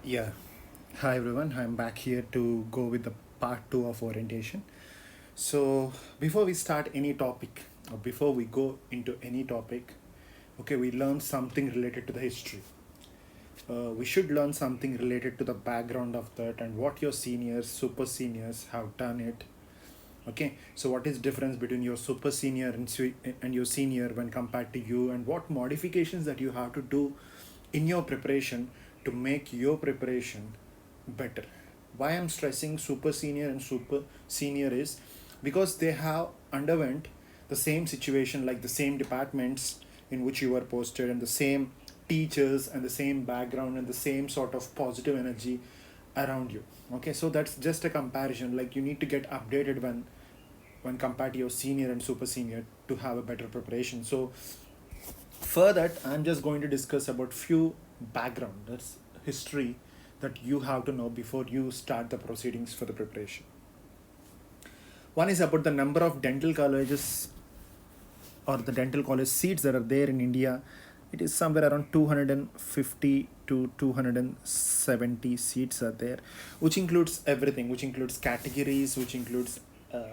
Yeah. Hi everyone. I'm back here to go with the part 2 of orientation. So, before we start any topic or before we go into any topic, okay, we learn something related to the history. We should learn something related to the background of that and what your seniors, super seniors have done it. Okay, so what is difference between your super senior and your senior when compared to you, and what modifications that you have to do in your preparation to make your preparation better. Why I'm stressing super senior and super senior is because they have underwent the same situation, like the same departments in which you were posted, and the same teachers and the same background and the same sort of positive energy around you. Okay, so that's just a comparison. Like, you need to get updated when compared to your senior and super senior to have a better preparation. So for that, I'm just going to discuss about few background, that's history, that you have to know before you start the proceedings for the preparation. One is about the number of dental colleges or the dental college seats that are there in India. It is somewhere around 250 to 270 seats are there, which includes everything, which includes categories, which includes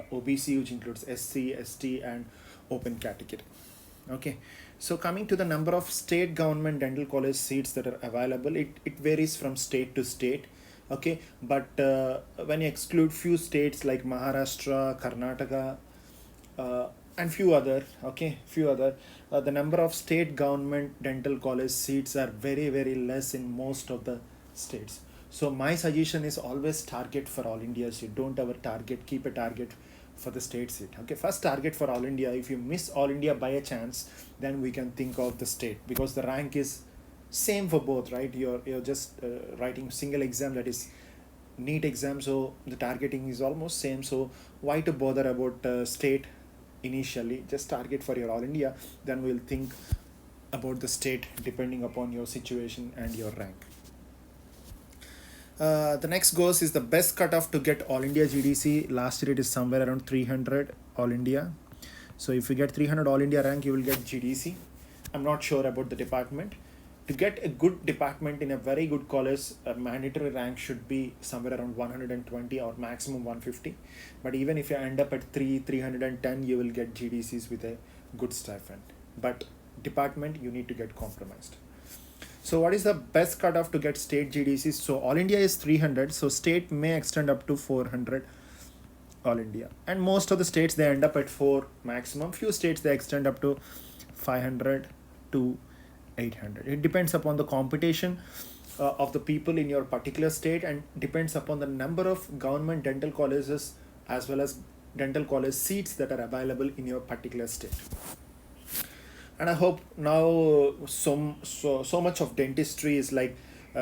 OBC, which includes SC, ST, and open category. Okay, so coming to the number of state government dental college seats that are available, it varies from state to state. Okay, but when you exclude few states like Maharashtra, Karnataka, uh, and few other, the number of state government dental college seats are very very less in most of the states. So my suggestion is always target for all India seat. Don't ever target, keep a target for the state seat. Okay, first target for all India. If you miss all India by a chance, then we can think of the state, because the rank is same for both, right? You're just writing single exam, that is neat exam, so the targeting is almost same. So why to bother about state initially? Just target for your all India, then we'll think about the state depending upon your situation and your rank. The next goes is the best cutoff to get all India GDC. Last year it is somewhere around 300 all India. So if you get 300 all India rank, you will get GDC. I'm not sure about the department. To get a good department in a very good college, a mandatory rank should be somewhere around 120 or maximum 150. But even if you end up at 310, you will get GDCs with a good stipend. But department, you need to get compromised. So what is the best cutoff to get state GDCs? So all India is 300. So state may extend up to 400 all India. And most of the states, they end up at 4 maximum. Few states, they extend up to 500 to 800. It depends upon the competition of the people in your particular state, and depends upon the number of government dental colleges as well as dental college seats that are available in your particular state. And I hope now so much of dentistry is like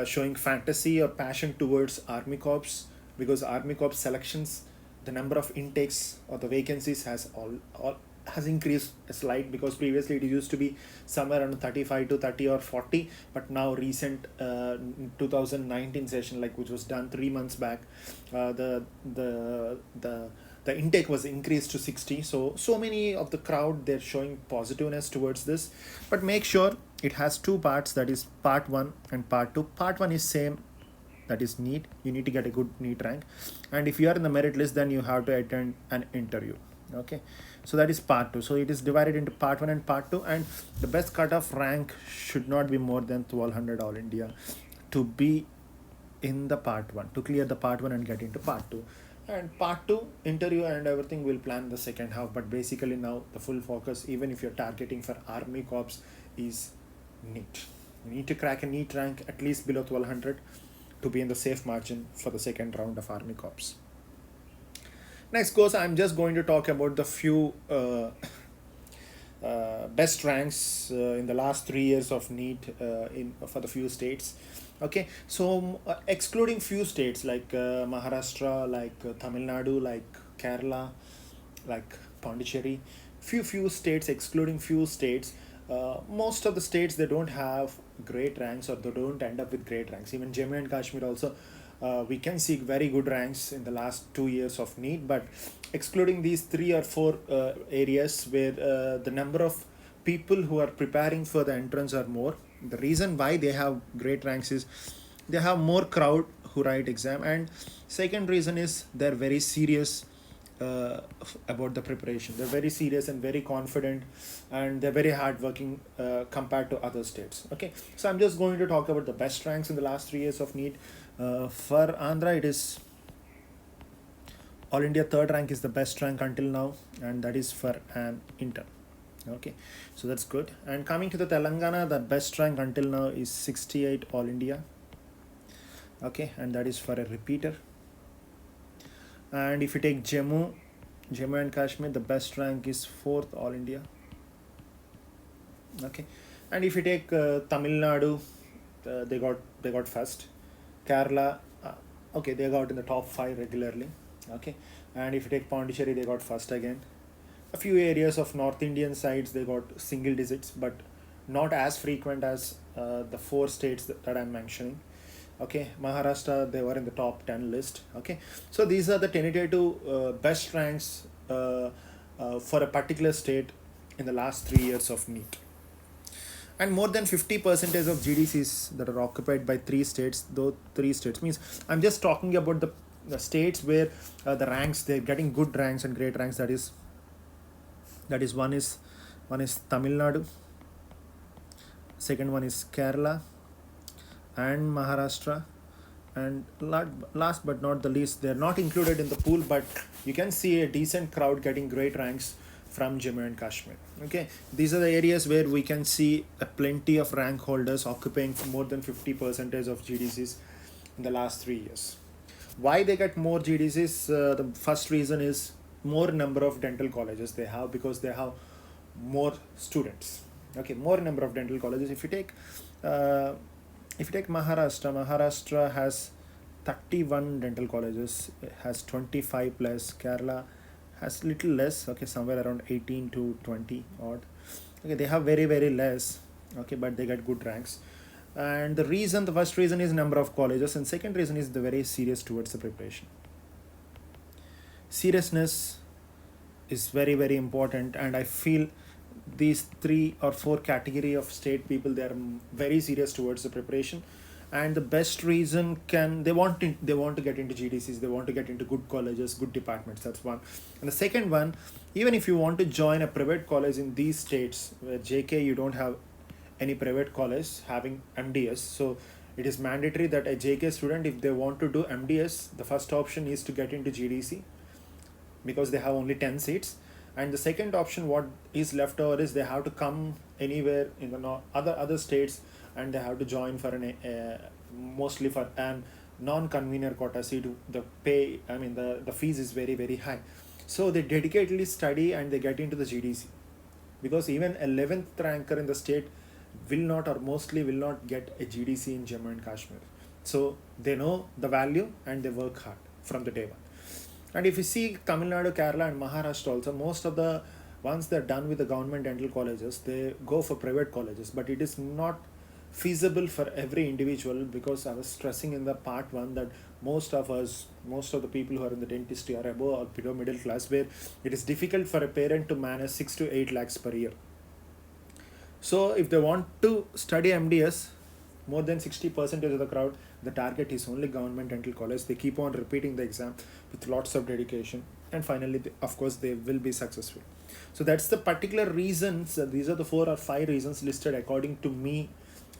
showing fantasy or passion towards army corps, because army corps selections, the number of intakes or the vacancies all has increased a slight, because previously it used to be somewhere around 35 to 30 or 40, but now recent 2019 session, like, which was done 3 months back, the intake was increased to 60. So many of the crowd, they're showing positiveness towards this. But make sure it has two parts, that is part 1 and part 2. Part 1 is same, that is neat. You need to get a good neat rank, and if you are in the merit list, then you have to attend an interview. Okay, so that is part 2. So it is divided into part 1 and part 2, and the best cutoff rank should not be more than 1200 all India to be in the part 1, to clear the part 1 and get into part 2. And part 2 interview and everything will plan the second half. But basically now the full focus, even if you're targeting for army corps, is neat. You need to crack a neat rank at least below 1200 to be in the safe margin for the second round of army corps. Next goes, I'm just going to talk about the few best ranks in the last 3 years of NEET in for the few states. Okay, so excluding few states like Maharashtra, like Tamil Nadu, like Kerala, like Pondicherry, few states, excluding few states, most of the states, they don't have great ranks, or they don't end up with great ranks. Even Jammu and Kashmir also, we can see very good ranks in the last 2 years of NEET. But excluding these 3 or 4 areas where the number of people who are preparing for the entrance are more, the reason why they have great ranks is they have more crowd who write exam. And second reason is they're very serious about the preparation. They're very serious and very confident, and they're very hardworking compared to other states. Okay, so I'm just going to talk about the best ranks in the last 3 years of NEET. For Andhra, it is All India third rank is the best rank until now, and that is for an intern. Okay, so that's good. And coming to the Telangana, the best rank until now is 68 All India. Okay, and that is for a repeater. And if you take Jammu and Kashmir, the best rank is 4th All India. Okay, and if you take Tamil Nadu, they got first. Kerala, okay, they got in the top 5 regularly. Okay, and if you take Pondicherry, they got first again. A few areas of North Indian sides, they got single digits, but not as frequent as the 4 states that I'm mentioning. Okay, Maharashtra, they were in the top 10 list. Okay, so these are the tentative best ranks for a particular state in the last 3 years of NEET. And more than 50% of GDCs that are occupied by 3 states, though 3 states means I'm just talking about the states where the ranks, they're getting good ranks and great ranks. That is one is Tamil Nadu, second one is Kerala and Maharashtra, and last but not the least, they're not included in the pool, but you can see a decent crowd getting great ranks from Jammu and Kashmir. Okay, these are the areas where we can see a plenty of rank holders occupying more than 50% of GDCs in the last 3 years. Why they get more GDCs? The first reason is more number of dental colleges they have, because they have more students. Okay, more number of dental colleges. If you take Maharashtra has 31 dental colleges, has 25 plus. Kerala has little less, okay, somewhere around 18 to 20 odd. Okay, they have very, very less, okay, but they get good ranks. And the first reason is number of colleges, and second reason is the very serious towards the preparation. Seriousness is very, very important, and I feel these 3 or 4 category of state people, they are very serious towards the preparation. And the best reason they want to get into GDCs, they want to get into good colleges, good departments. That's one. And the second one, even if you want to join a private college in these states where JK, you don't have any private college having MDS, so it is mandatory that a JK student, if they want to do MDS, the first option is to get into GDC, because they have only 10 seats. And the second option, what is left over, is they have to come anywhere in the other states, and they have to join for mostly for an non-convener quota seat. The pay, the fees is very, very high. So they dedicatedly study and they get into the GDC, because even 11th ranker in the state will not, or mostly will not, get a GDC in Jammu and Kashmir. So they know the value and they work hard from the day one. And if you see Tamil Nadu, Kerala and Maharashtra also, most of the once they're done with the government dental colleges, they go for private colleges. But it is not feasible for every individual, because I was stressing in the part 1 that most of the people who are in the dentistry are above or below middle class, where it is difficult for a parent to manage 6 to 8 lakhs per year. So if they want to study MDS, more than 60% of the crowd, the target is only government dental college. They keep on repeating the exam with lots of dedication, and finally, of course, they will be successful. So that's the particular reasons. These are the 4 or 5 reasons listed according to me.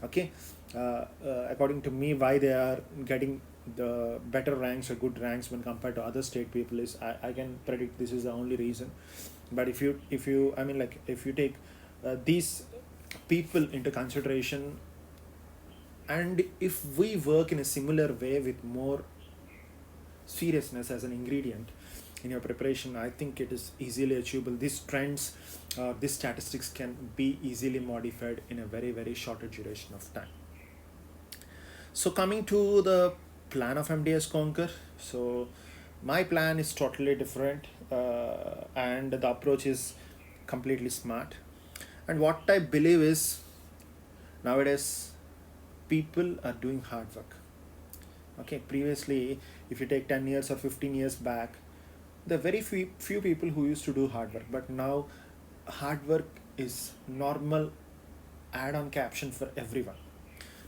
Okay, according to me, why they are getting the better ranks or good ranks when compared to other state people is, I can predict this is the only reason. But if you take these people into consideration, and if we work in a similar way with more seriousness as an ingredient in your preparation, I think it is easily achievable. These trends, these statistics can be easily modified in a very, very shorter duration of time. So coming to the plan of Mdsconquer, so my plan is totally different, and the approach is completely smart. And what I believe is, nowadays people are doing hard work. Okay, previously, if you take 10 years or 15 years back, there are very few people who used to do hard work, but now hard work is normal add-on caption for everyone.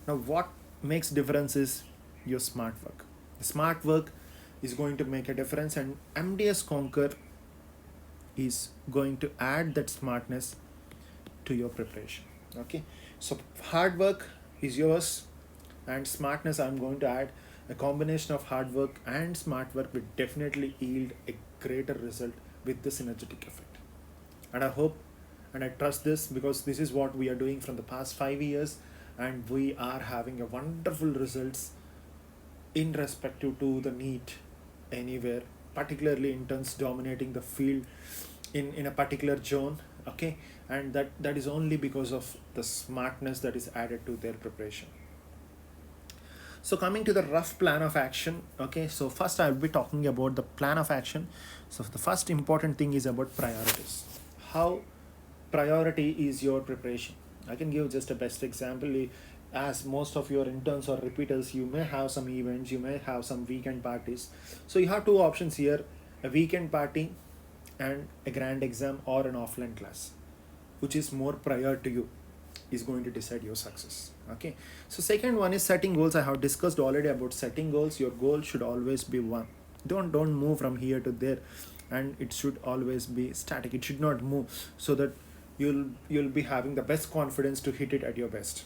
Now what makes difference is your smart work. The smart work is going to make a difference, and Mdsconquer is going to add that smartness to your preparation. Okay, so hard work is yours, and smartness I'm going to add. A combination of hard work and smart work will definitely yield a greater result with the synergetic effect. And I hope and I trust this, because this is what we are doing from the past 5 years, and we are having a wonderful results in respective to the need anywhere, particularly interns dominating the field in a particular zone. Okay, and that is only because of the smartness that is added to their preparation. So coming to the rough plan of action. Okay, so first I'll be talking about the plan of action. So the first important thing is about priorities. How priority is your preparation. I can give just a best example. As most of your interns or repeaters, you may have some events, you may have some weekend parties. So you have two options here: a weekend party and a grand exam, or an offline class. Which is more prior to you is going to decide your success. Okay, so second one is setting goals. I have discussed already about setting goals. Your goal should always be one. Don't move from here to there, and it should always be static. It should not move, so that you'll be having the best confidence to hit it at your best.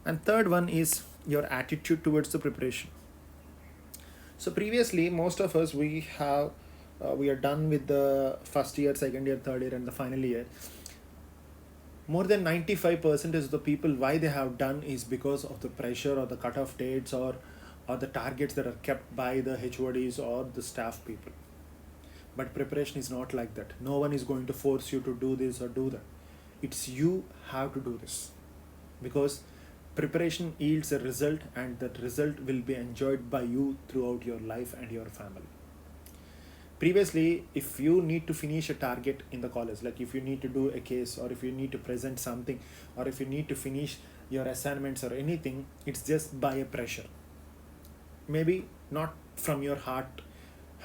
And third one is your attitude towards the preparation. So previously, most of us, we are done with the first year, second year, third year, and the final year. More than 95% of the people, why they have done is because of the pressure or the cutoff dates, or the targets that are kept by the HODs or the staff people. But preparation is not like that. No one is going to force you to do this or do that. It's you have to do this, because preparation yields a result, and that result will be enjoyed by you throughout your life and your family. Previously, if you need to finish a target in the college, like if you need to do a case, or if you need to present something, or if you need to finish your assignments or anything, it's just by a pressure. Maybe not from your heart,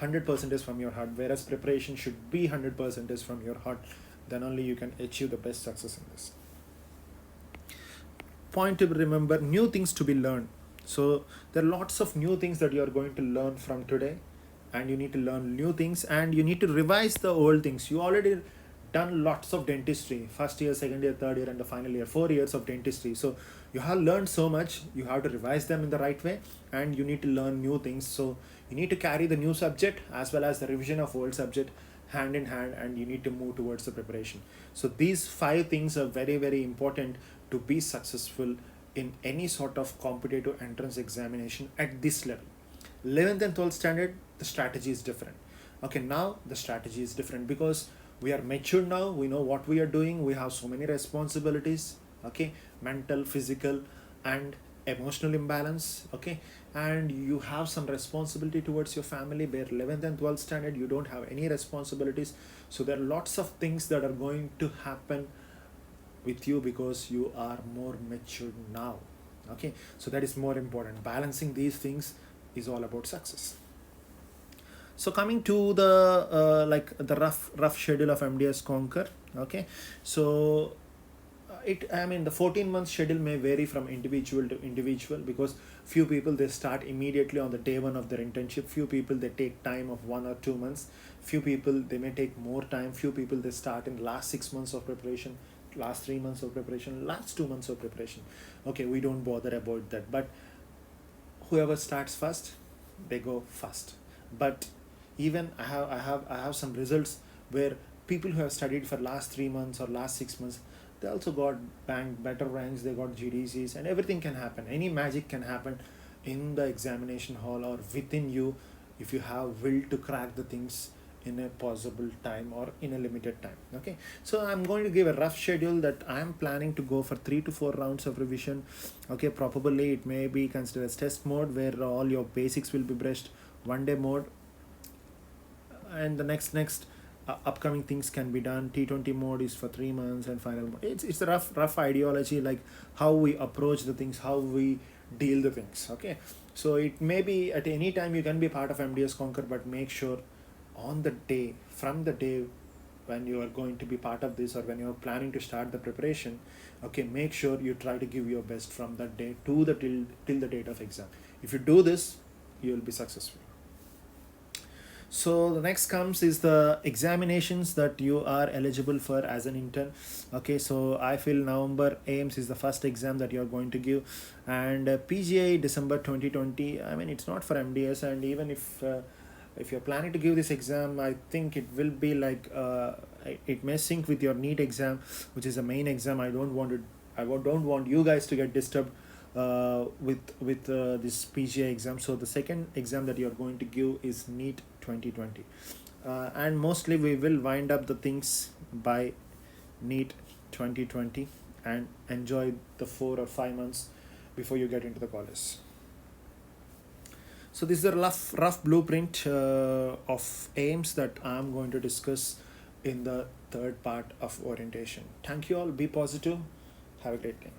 100% is from your heart, whereas preparation should be 100% is from your heart. Then only you can achieve the best success in this. Point to remember: new things to be learned. So there are lots of new things that you are going to learn from today, and you need to learn new things, and you need to revise the old things. You already done lots of dentistry, first year, second year, third year, and the final year, 4 years of dentistry. So you have learned so much, you have to revise them in the right way, and you need to learn new things. So you need to carry the new subject as well as the revision of old subject hand in hand, and you need to move towards the preparation. So these 5 things are very, very important to be successful in any sort of competitive entrance examination at this level. 11th and 12th standard, the strategy is different. Okay, now the strategy is different, because we are mature now, we know what we are doing, we have so many responsibilities. Okay, mental, physical, and emotional imbalance. Okay, and you have some responsibility towards your family, where 11th and 12th standard you don't have any responsibilities. So there are lots of things that are going to happen with you, because you are more mature now. Okay, so that is more important. Balancing these things is all about success. So coming to the like the rough schedule of Mdsconquer. Okay, so the 14-month schedule may vary from individual to individual, because few people, they start immediately on the day one of their internship. Few people, they take time of 1 or 2 months. Few people, they may take more time. Few people, they start in last 6 months of preparation, last 3 months of preparation, last 2 months of preparation. Okay, we don't bother about that, but whoever starts first, they go first. But even I have some results where people who have studied for last 3 months or last 6 months, they also got banked better ranks, they got GDCs, and everything can happen. Any magic can happen in the examination hall or within you, if you have will to crack the things in a possible time or in a limited time. Okay, so I'm going to give a rough schedule that I am planning to go for 3 to 4 rounds of revision. Okay, probably it may be considered as test mode, where all your basics will be brushed. 1-day mode, and the next upcoming things can be done. T20 mode is for 3 months, and final mode. It's a rough ideology, like how we approach the things, how we deal the things. Okay, so it may be at any time you can be part of Mdsconquer, but make sure on the day, from the day when you are going to be part of this, or when you are planning to start the preparation, okay, make sure you try to give your best from that day to the till the date of exam. If you do this, you will be successful. So the next comes is the examinations that you are eligible for as an intern. Okay, so I feel November AIMS is the first exam that you are going to give, and PGI December 2020. I mean, it's not for MDS, and even if you're planning to give this exam, I think it will be like it may sync with your NEET exam, which is the main exam. I don't want you guys to get disturbed with this PGI exam. So the second exam that you are going to give is NEET 2020, and mostly we will wind up the things by NEET 2020 and enjoy the 4 or 5 months before you get into the college. So this is a rough blueprint of aims that I'm going to discuss in the third part of orientation. Thank you all. Be positive. Have a great day.